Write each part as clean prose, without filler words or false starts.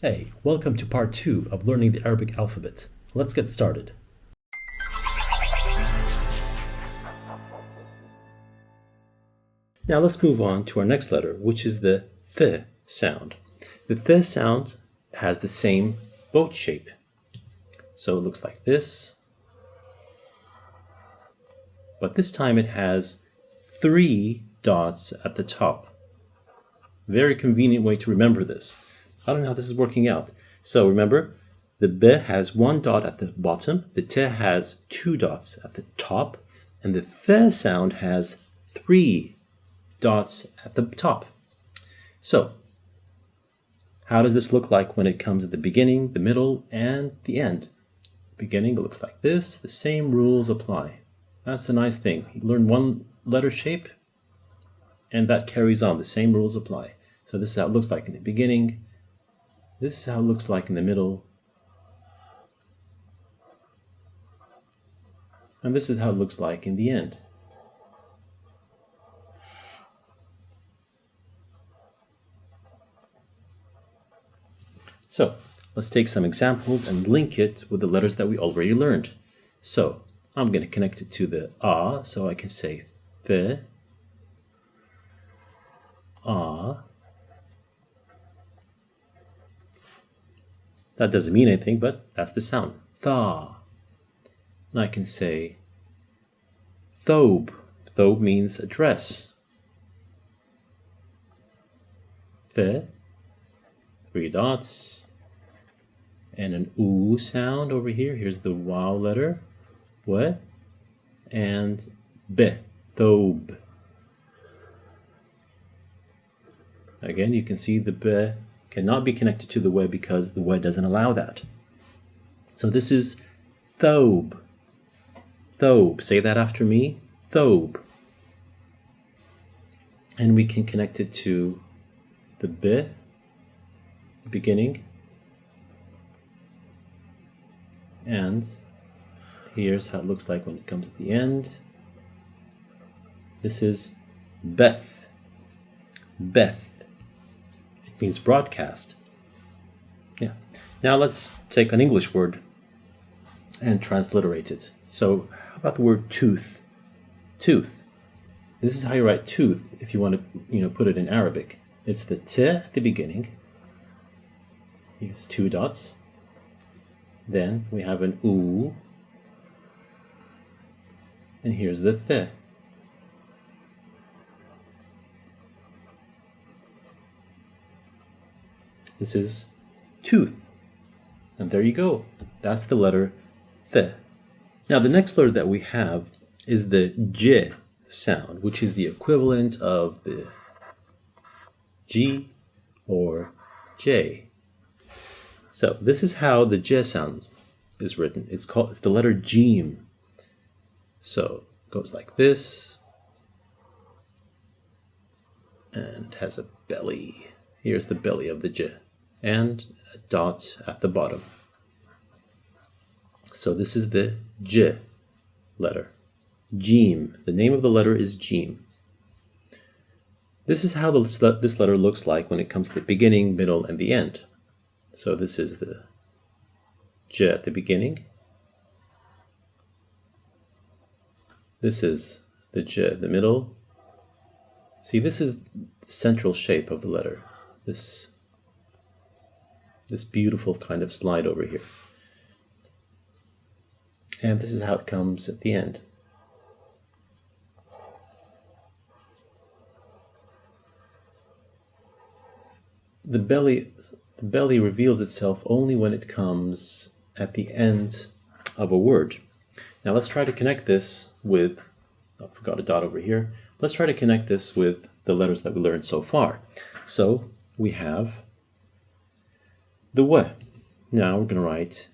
Hey, welcome to part 2 of learning the Arabic alphabet. Let's get started. Now let's move on to our next letter, which is the th sound. The th sound has the same boat shape. So it looks like this. But this time it has 3 dots at the top. Very convenient way to remember this. I don't know how this is working out. So remember, the b has 1 dot at the bottom, the t has 2 dots at the top, and the th sound has 3 dots at the top. So, how does this look like when it comes at the beginning, the middle, and the end? Beginning, it looks like this. The same rules apply. That's the nice thing. You learn one letter shape, and that carries on. The same rules apply. So this is how it looks like in the beginning. This is how it looks like in the middle. And this is how it looks like in the end. So let's take some examples and link it with the letters that we already learned. So I'm going to connect it to the a, so I can say th, a. That doesn't mean anything, but that's the sound. Tha. And I can say thobe. Thobe means a dress. Th, 3 dots, and an oo sound over here. Here's the wow letter. What? And b, thobe. Again, you can see the b cannot be connected to the w because the w doesn't allow that. So this is thobe. Thobe. Say that after me. Thobe. And we can connect it to the b, beginning, and here's how it looks like when it comes at the end. This is beth. Beth. It means broadcast. Yeah. Now let's take an English word and transliterate it. So how about the word tooth? Tooth. This is how you write tooth if you want to, put it in Arabic. It's the t at the beginning. Here's 2 dots. Then we have an oo. And here's the th. This is tooth. And there you go. That's the letter th. Now the next letter that we have is the j sound, which is the equivalent of the G or J. So this is how the j sound is written. It's the letter Jim. So it goes like this. And it has a belly. Here's the belly of the j. And a dot at the bottom. So this is the j letter. Jim. The name of the letter is Jim. This is how this letter looks like when it comes to the beginning, middle, and the end. So this is the j at the beginning. This is the j at the middle. See, this is the central shape of the letter. This beautiful kind of slide over here. And this is how it comes at the end. The belly reveals itself only when it comes at the end of a word. Now let's try to connect this with, I forgot a dot over here. Let's try to connect this with the letters that we learned so far. So we have the w. Now we're going to write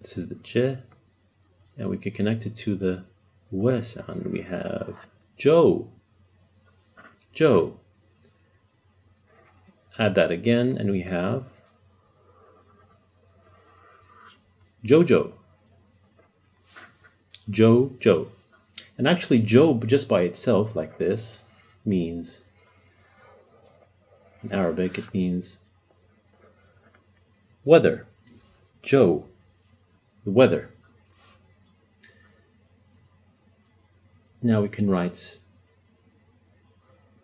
this is the j, and we can connect it to the w sound. We have Joe. Joe. Add that again, and we have Jojo. Joe. And actually, Joe just by itself, like this, means, in Arabic, it means weather. Joe, the weather. Now we can write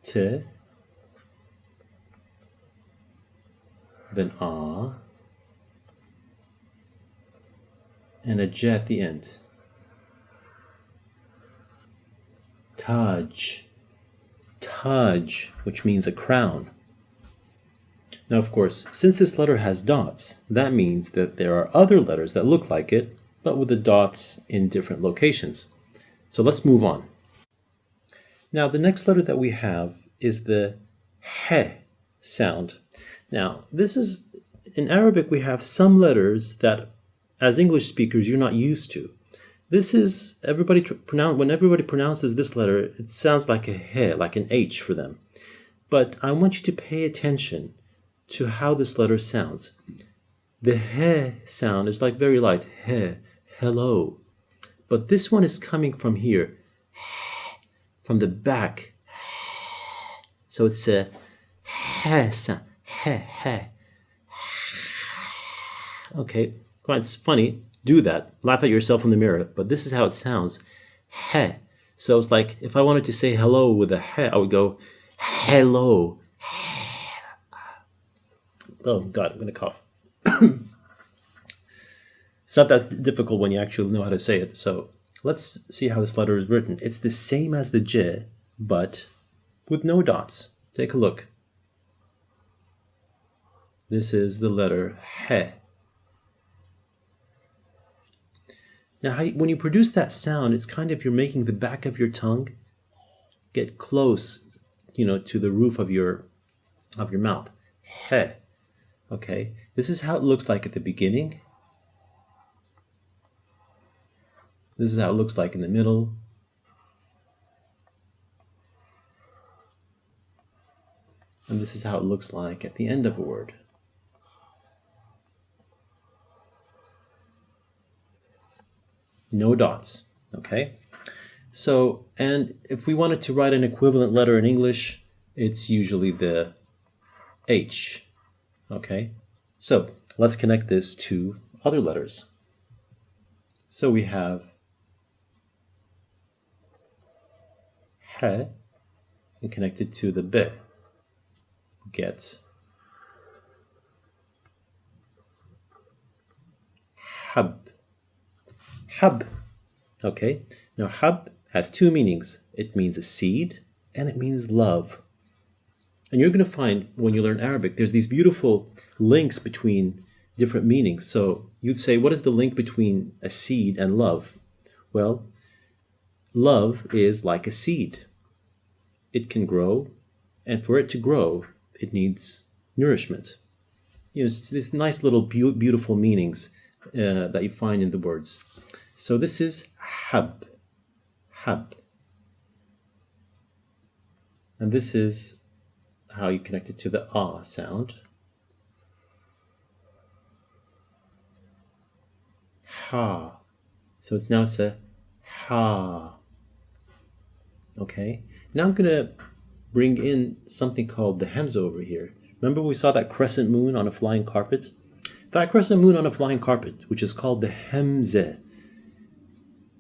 T, then A, and a J at the end. Taj. Taj, which means a crown. Now, of course, since this letter has dots, that means that there are other letters that look like it, but with the dots in different locations. So let's move on. Now, the next letter that we have is the he sound. Now, this is, in Arabic, we have some letters that, as English speakers, you're not used to. This is, when everybody pronounces this letter, it sounds like a he, like an H for them. But I want you to pay attention to how this letter sounds. The he sound is like very light, he, hello. But this one is coming from here, from the back. So it's a he sound, he. Okay, quite funny. Do that. Laugh at yourself in the mirror. But this is how it sounds. He. So it's like if I wanted to say hello with a he, I would go hello. Oh God, I'm gonna cough. It's not that difficult when you actually know how to say it. So let's see how this letter is written. It's the same as the J, but with no dots. Take a look. This is the letter he. Now, when you produce that sound, it's kind of you're making the back of your tongue get close, to the roof of your mouth. He. Okay. This is how it looks like at the beginning. This is how it looks like in the middle. And this is how it looks like at the end of a word. No dots, okay? So, and if we wanted to write an equivalent letter in English, it's usually the H, okay? So, let's connect this to other letters. So we have he, and connected to the B. Get hab. Hab. Okay, now hab has two meanings. It means a seed and it means love. And you're going to find when you learn Arabic, there's these beautiful links between different meanings. So you'd say, what is the link between a seed and love? Well, love is like a seed. It can grow, and for it to grow, it needs nourishment. It's these nice little beautiful meanings that you find in the words. So this is hab, hab. And this is how you connect it to the ah sound. Ha. So it's a ha. Okay. Now I'm going to bring in something called the Hamza over here. Remember we saw that crescent moon on a flying carpet? That crescent moon on a flying carpet, which is called the Hamza,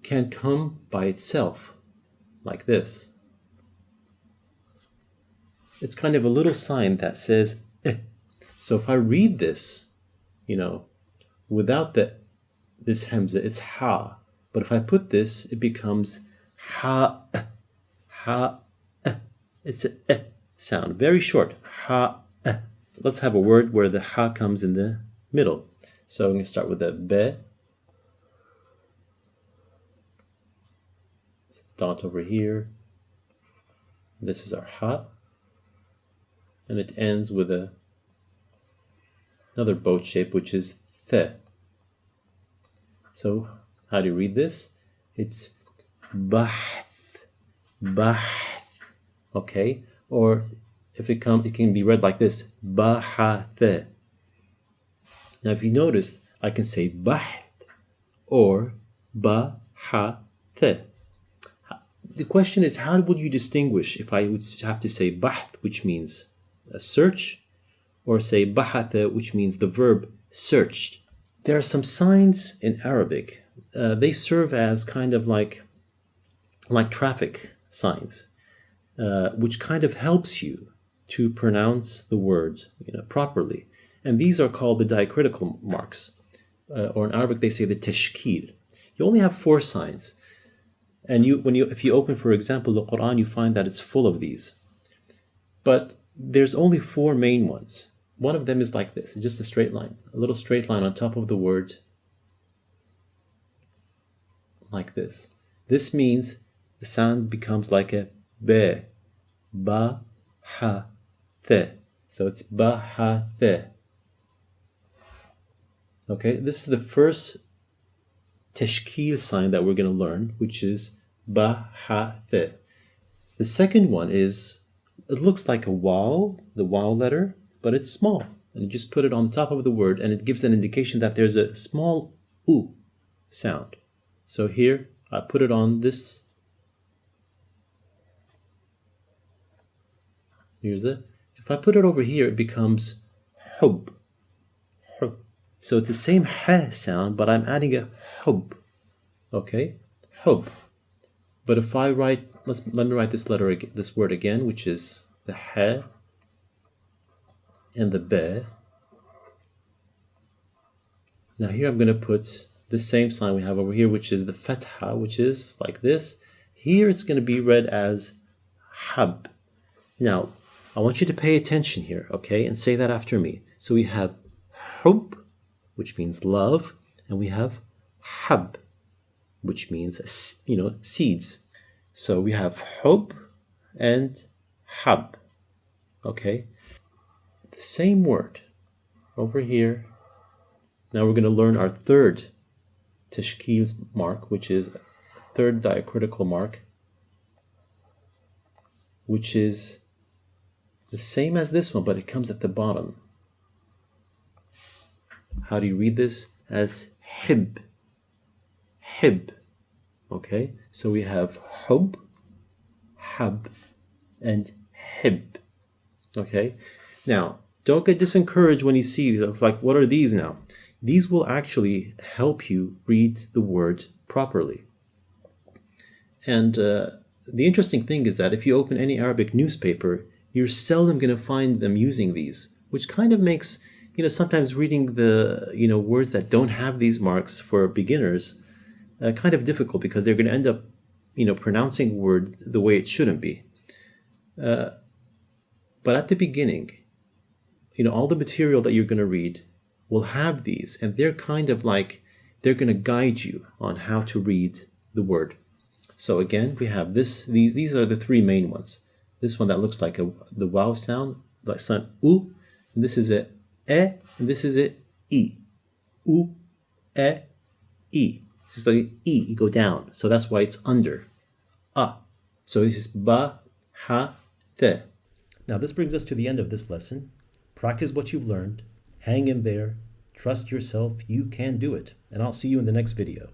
can come by itself, like this. It's kind of a little sign that says eh. So if I read this, without this Hamza, it's ha. But if I put this, it becomes ha, ha. It's a eh sound, very short. Ha. Eh. Let's have a word where the ha comes in the middle. So I'm going to start with the be. Dot over here. This is our ha. And it ends with another boat shape, which is the. So how do you read this? It's bahth, bahth. Okay, or if it can be read like this, bahath. Now, if you notice, I can say bahth or bahath. the question is, how would you distinguish if I would have to say bahth, which means a search, or say bahatha, which means the verb searched? There are some signs in Arabic. They serve as kind of like traffic signs, which kind of helps you to pronounce the word properly. And these are called the diacritical marks, or in Arabic they say the tashkil. You only have 4 signs. And if you open, for example, the Quran, you find that it's full of these. But there's only 4 main ones. One of them is like this, it's just a straight line, a little straight line on top of the word, like this. This means the sound becomes like a be, ba, ha, the. So it's ba, ha, the. Okay, this is the first tashkil sign that we're going to learn, which is ba, ha, the. The second one is, it looks like a waw, the waw letter, but it's small. And you just put it on the top of the word, and it gives an indication that there's a small oo sound. So here, I put it on this. Here's it. If I put it over here, it becomes hub. Hub. So it's the same ha sound, but I'm adding a hub. Okay? Hub. But if I write, let me write this word again, which is the ha and the be. Now here I'm going to put the same sign we have over here, which is the fatha, which is like this. Here it's going to be read as hab. Now, I want you to pay attention here, okay, and say that after me. So we have hub, which means love, and we have hab, which means, seeds. So we have hub and hab, okay? The same word over here. Now we're going to learn our third tashkil mark, which is a third diacritical mark, which is the same as this one, but it comes at the bottom. How do you read this? As hib. Hib. Okay? So we have hub, hab, and hib. Okay? Now, don't get disencouraged when you see these. It's like, what are these now? These will actually help you read the word properly. And the interesting thing is that if you open any Arabic newspaper, you're seldom going to find them using these, which kind of makes, sometimes reading the, words that don't have these marks for beginners kind of difficult, because they're going to end up, pronouncing a word the way it shouldn't be. But at the beginning, all the material that you're going to read will have these, and they're kind of like, they're going to guide you on how to read the word. So again, we have these are the 3 main ones. This one that looks like the wow sound, like sound oo, and this is a e, and this is a e. Oo, e. So it's like e, you go down. So that's why it's under. So this is ba, ha, the. Now this brings us to the end of this lesson. Practice what you've learned. Hang in there. Trust yourself. You can do it. And I'll see you in the next video.